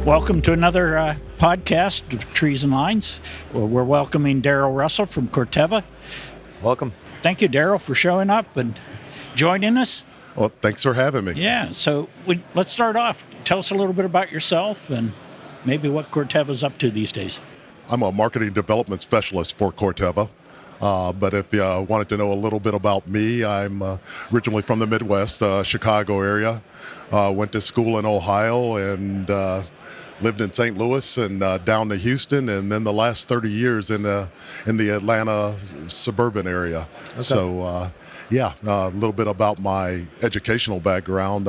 Welcome to another podcast of Trees and Lines. We're welcoming Darrell Russell from Corteva. Welcome. Thank you, Darrell, for showing up and joining us. Well, thanks for having me. Yeah, so let's start off. Tell us a little bit about yourself and maybe what Corteva's up to these days. I'm a marketing development specialist for Corteva. But if you wanted to know a little bit about me, I'm originally from the Midwest, Chicago area. Went to school in Ohio and lived in St. Louis and down to Houston, and then the last 30 years in the Atlanta suburban area. Okay. So, a little bit about my educational background.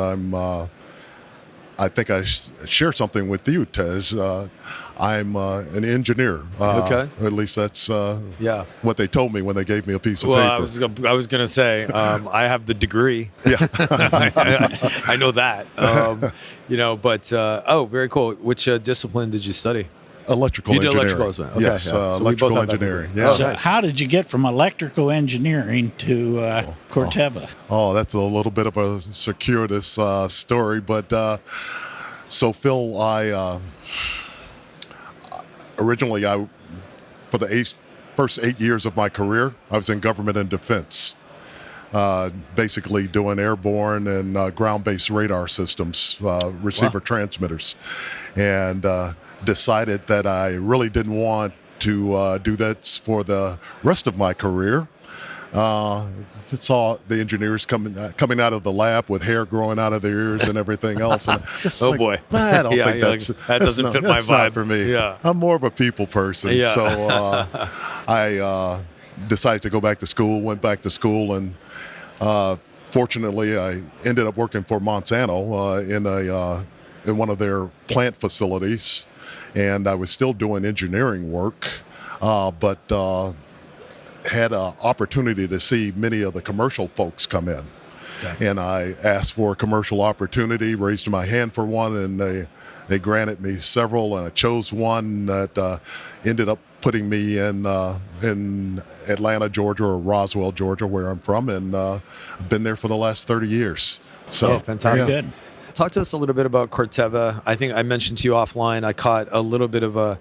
I think I share something with you, Tej. I'm an engineer. Okay. At least that's what they told me when they gave me a piece of paper. I was going to say, I have the degree. Yeah. I know that. Very cool. Which discipline did you study? Electrical you engineering. Did electrical as well. Okay, yes, So electrical engineering. Yeah. So how did you get from electrical engineering to Corteva? Oh, that's a little bit of a circuitous story, but so Phil, originally for the first 8 years of my career, I was in government and defense, basically doing airborne and ground-based radar systems, receiver transmitters, and decided that I really didn't want to do that for the rest of my career. Saw the engineers coming out of the lab with hair growing out of their ears and everything else. And boy, I don't think that doesn't fit my vibe. Not for me. Yeah. I'm more of a people person. Yeah. So I decided to go back to school. Went back to school, and fortunately, I ended up working for Monsanto in one of their plant facilities, and I was still doing engineering work, but had an opportunity to see many of the commercial folks come in. Okay. And I asked for a commercial opportunity, raised my hand for one, and they granted me several, and I chose one that ended up putting me in Atlanta, Georgia, or Roswell, Georgia, where I'm from, and I've been there for the last 30 years. So fantastic. Good. Talk to us a little bit about Corteva. I think I mentioned to you offline, I caught a little bit of a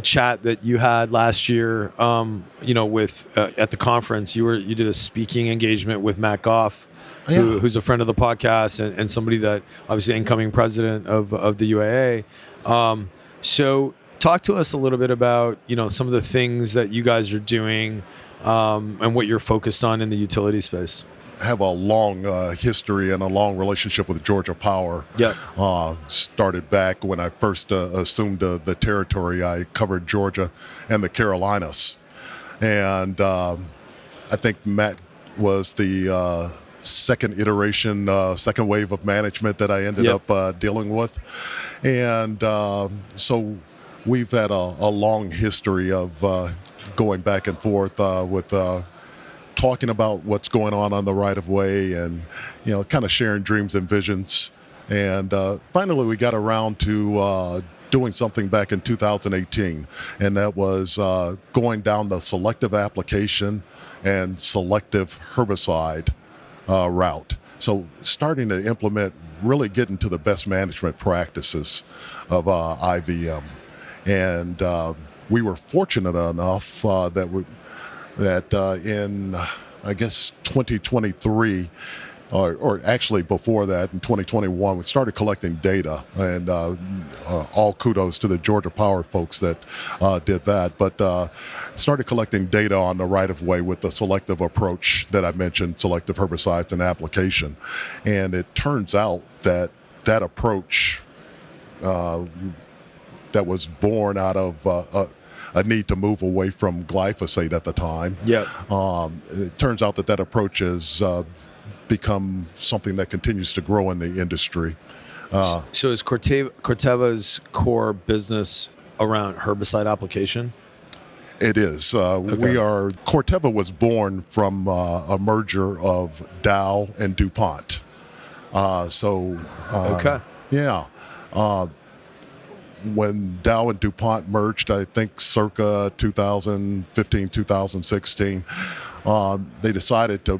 chat that you had last year, with at the conference. You did a speaking engagement with Matt Goff, who's a friend of the podcast and somebody that obviously incoming president of the UAA. So talk to us a little bit about some of the things that you guys are doing and what you're focused on in the utility space. I have a long history and a long relationship with Georgia Power. Yeah. Started back when I first assumed the territory. I covered Georgia and the Carolinas. And I think Matt was the second iteration, second wave of management that I ended up dealing with. And so we've had a long history of going back and forth with talking about what's going on the right of way, and kind of sharing dreams and visions. And finally we got around to doing something back in 2018, and that was going down the selective application and selective herbicide route. So starting to implement, really getting to the best management practices of IVM. And we were fortunate enough that in, I guess, 2023, or actually before that, in 2021, we started collecting data, and all kudos to the Georgia Power folks that did that, but started collecting data on the right-of-way with the selective approach that I mentioned, selective herbicides and application. And it turns out that approach that was born out of a need to move away from glyphosate at the time. Yeah. It turns out that approach has become something that continues to grow in the industry. So is Corteva's core business around herbicide application? It is. Corteva was born from a merger of Dow and DuPont. Yeah. When Dow and DuPont merged, I think circa 2015, 2016, they decided to,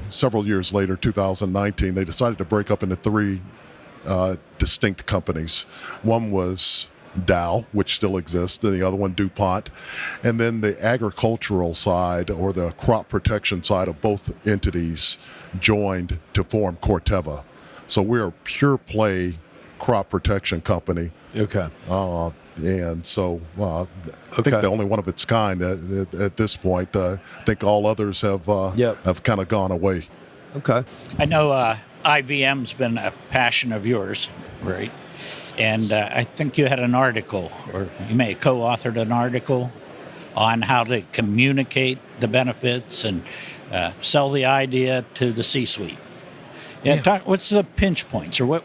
several years later, 2019, they decided to break up into three distinct companies. One was Dow, which still exists, and the other one DuPont. And then the agricultural side or the crop protection side of both entities joined to form Corteva. So we're a pure play crop protection company. Okay. And so I Okay. think the only one of its kind at this point. I think all others have kind of gone away. Okay. I know IVM's been a passion of yours, right? And I think you had an article, or you may have co-authored an article on how to communicate the benefits and sell the idea to the C-suite. What's the pinch points, or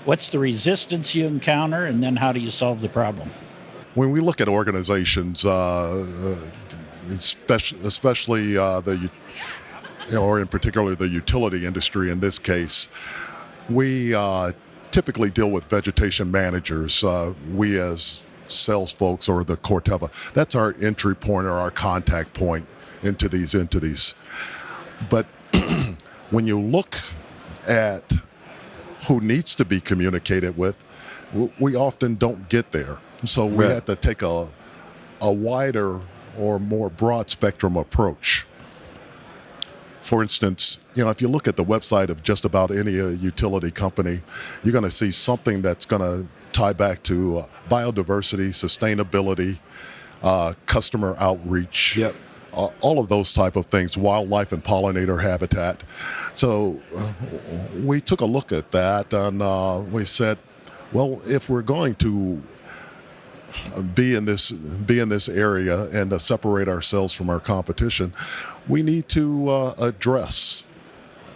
what's the resistance you encounter, and then how do you solve the problem? When we look at organizations, especially or in particular the utility industry in this case, we typically deal with vegetation managers. We as sales folks or the Corteva, that's our entry point or our contact point into these entities. But when you look at who needs to be communicated with, we often don't get there. So we have to take a wider or more broad spectrum approach. For instance, if you look at the website of just about any utility company, you're going to see something that's going to tie back to biodiversity, sustainability, customer outreach. Yep. All of those type of things, wildlife and pollinator habitat. So we took a look at that and we said, well, if we're going to be in this area and separate ourselves from our competition, we need to address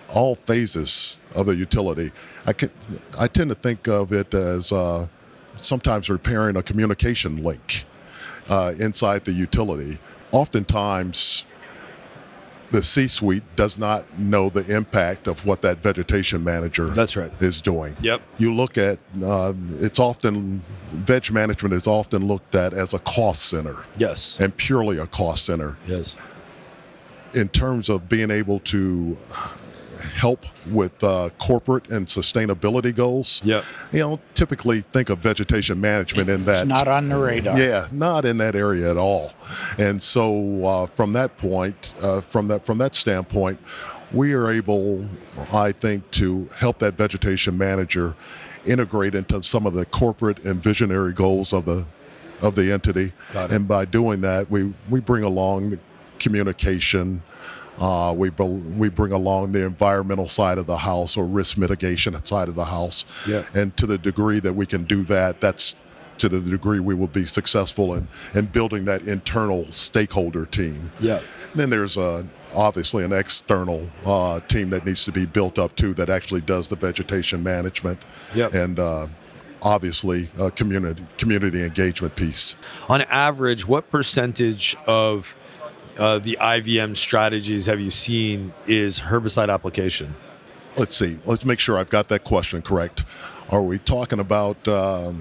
all phases of the utility. I tend to think of it as sometimes repairing a communication link inside the utility. Oftentimes, the C-suite does not know the impact of what that vegetation manager is doing. Yep. You look at veg management is often looked at as a cost center. Yes. And purely a cost center. Yes. In terms of being able to help with corporate and sustainability goals. Yeah. Typically think of vegetation management in that. It's not on the radar. Yeah, not in that area at all. And so from that point, from that standpoint, we are able, I think, to help that vegetation manager integrate into some of the corporate and visionary goals of the entity. Got it. And by doing that, we bring along the communication. We bring along the environmental side of the house or risk mitigation side of the house. Yeah. And to the degree that we can do that, that's to the degree we will be successful in building that internal stakeholder team. Yeah. Then there's obviously an external team that needs to be built up too that actually does the vegetation management. Yep. And obviously a community engagement piece. On average, what percentage of the IVM strategies have you seen is herbicide application? Let's see. Let's make sure I've got that question correct. Are we talking about a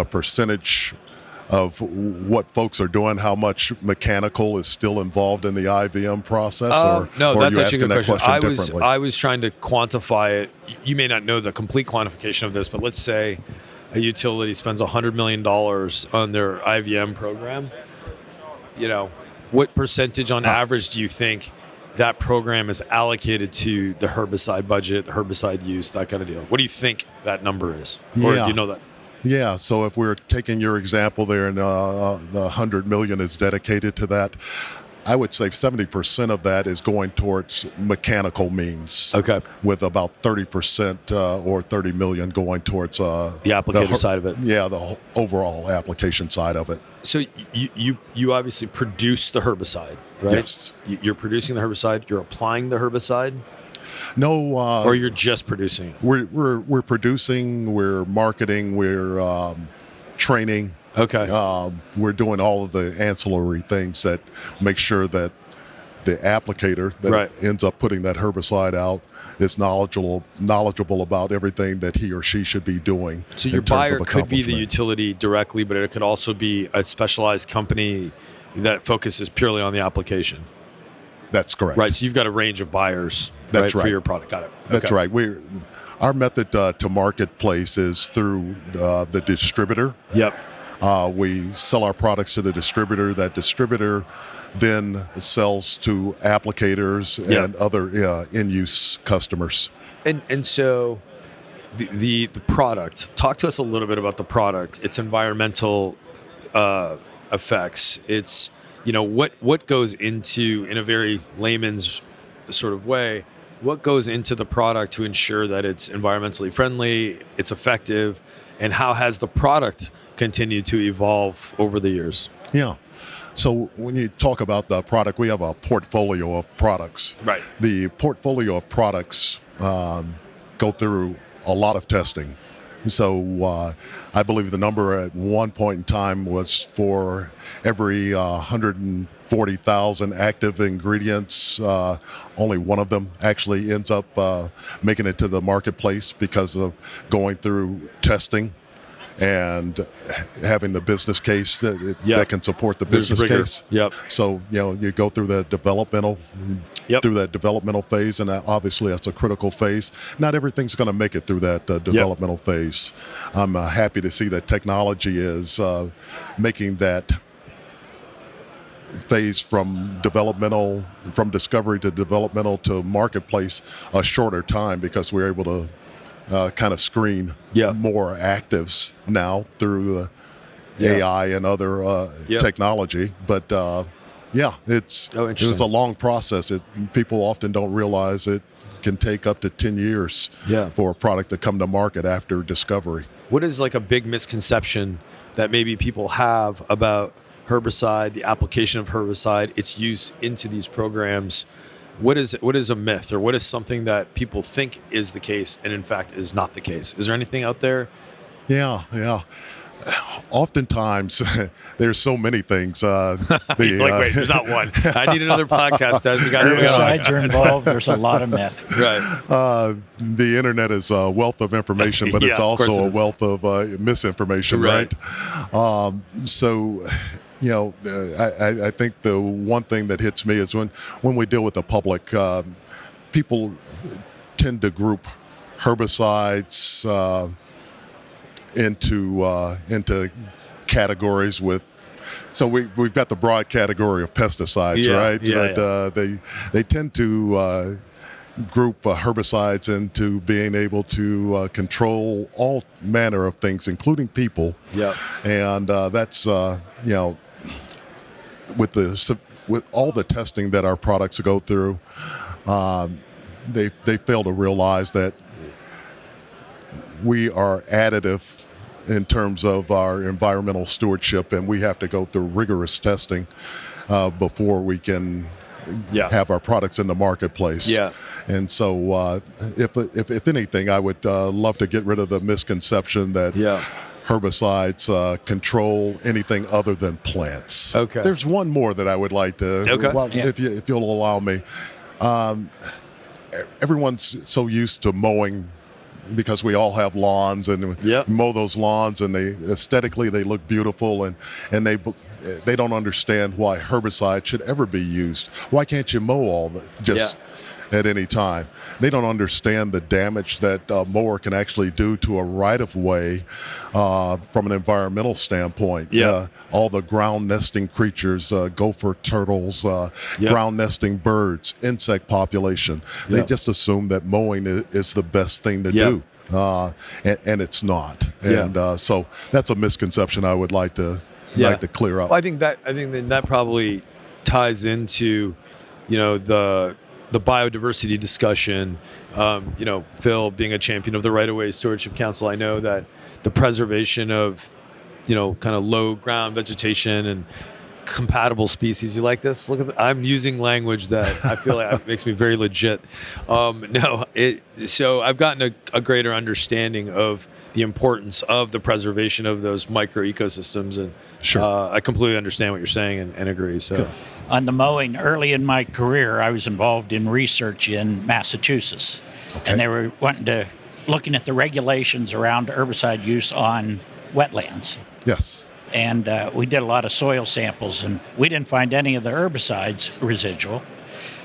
percentage of what folks are doing, how much mechanical is still involved in the IVM process? No, or that's are you actually a asking good that question. differently? I was trying to quantify it. You may not know the complete quantification of this, but let's say a utility spends $100 million on their IVM program. What percentage on average do you think that program is allocated to the herbicide budget, the herbicide use, that kind of deal? What do you think that number is? Or do you know that? Yeah, so if we're taking your example there and the $100 million is dedicated to that, I would say 70% of that is going towards mechanical means. Okay. With about 30% or 30 million going towards the applicator side of it. Yeah, the overall application side of it. So you obviously produce the herbicide, right? Yes. You're producing the herbicide. You're applying the herbicide. No. Or you're just producing it. We're producing. We're marketing. We're training. Okay. We're doing all of the ancillary things that make sure that the applicator that ends up putting that herbicide out is knowledgeable about everything that he or she should be doing. So your buyer could be the utility directly, but it could also be a specialized company that focuses purely on the application. That's correct. Right. So you've got a range of buyers. That's for right. your product. Got it. That's Okay. right. Our method to marketplace is through the distributor. Yep. We sell our products to the distributor. That distributor then sells to applicators and other in-use customers. And so the product. Talk to us a little bit about the product. Its environmental effects. It's what goes into, in a very layman's sort of way, what goes into the product to ensure that it's environmentally friendly, it's effective, and how has the product continued to evolve over the years? Yeah. So when you talk about the product, we have a portfolio of products. Right. The portfolio of products go through a lot of testing. So I believe the number at one point in time was for every 140,000 active ingredients, only one of them actually ends up making it to the marketplace because of going through testing and having the business case that can support the business case. Yep. So you go through the developmental through that developmental phase, and obviously that's a critical phase. Not everything's going to make it through that developmental phase. I'm happy to see that technology is making that phase from discovery to developmental to marketplace a shorter time, because we're able to kind of screen more actives now through AI and other technology. But it was a long process. People often don't realize it can take up to 10 years for a product to come to market after discovery. What is like a big misconception that maybe people have about herbicide, the application of herbicide, its use into these programs? What is a myth, or what is something that people think is the case and in fact is not the case? Is there anything out there? Yeah. Oftentimes, there's so many things. Wait, there's not one. I need another podcast. Herbicides are involved. There's a lot of myth. Right. The internet is a wealth of information, but it's also a wealth of misinformation, right? I think the one thing that hits me is when we deal with the public, people tend to group herbicides into categories with. So we've got the broad category of pesticides, right? They tend to group herbicides into being able to control all manner of things, including people. Yeah, and that's with all the testing that our products go through, they fail to realize that we are additive in terms of our environmental stewardship, and we have to go through rigorous testing before we can have our products in the marketplace. Yeah. And so if anything, I would love to get rid of the misconception that herbicides control anything other than plants. Okay. There's one more that I would like to, if you'll allow me. Everyone's so used to mowing, because we all have lawns, and mow those lawns, and they aesthetically they look beautiful, and they don't understand why herbicide should ever be used. Why can't you mow at any time? They don't understand the damage that a mower can actually do to a right-of-way from an environmental standpoint. All the ground nesting creatures, gopher turtles, ground nesting birds, insect population. They just assume that mowing is the best thing to do. And it's not. And so that's a misconception I would like to clear up. Well, I think that probably ties into, the biodiversity discussion. Phil being a champion of the Right-of-Way Stewardship Council, I know that the preservation of, kind of low ground vegetation and compatible species. You like this? Look at I'm using language that I feel like makes me very legit. So I've gotten a greater understanding of the importance of the preservation of those micro ecosystems, and I completely understand what you're saying and agree. So. Good. On the mowing, early in my career, I was involved in research in Massachusetts, and they were looking at the regulations around herbicide use on wetlands. Yes. And we did a lot of soil samples, and we didn't find any of the herbicides residual.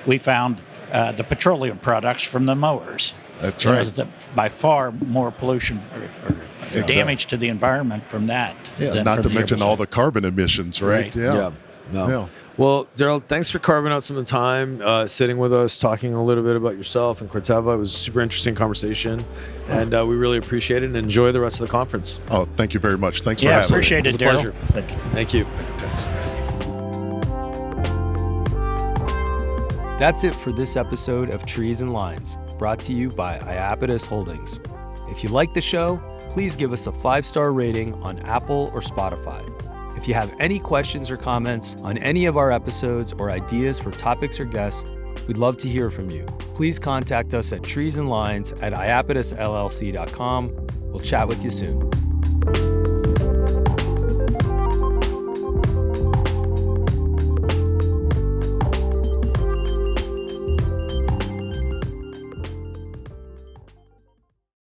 we found the petroleum products from the mowers. That's There right. was by far more pollution or Exactly. damage to the environment from that. Yeah, than not from to the mention all herbicide. the carbon emissions, right? Right. Yeah. No. Yeah. Well, Darrell, thanks for carving out some of the time, sitting with us, talking a little bit about yourself and Corteva. It was a super interesting conversation, and we really appreciate it and enjoy the rest of the conference. Oh, thank you very much. Thanks for Yeah, having me. appreciate It was it, a Darrell. pleasure. Thank you. Thank you. That's it for this episode of Trees and Lines, brought to you by Iapetus Holdings. If you like the show, please give us a 5-star rating on Apple or Spotify. If you have any questions or comments on any of our episodes or ideas for topics or guests, we'd love to hear from you. Please contact us at treesandlines@iapetusllc.com. We'll chat with you soon.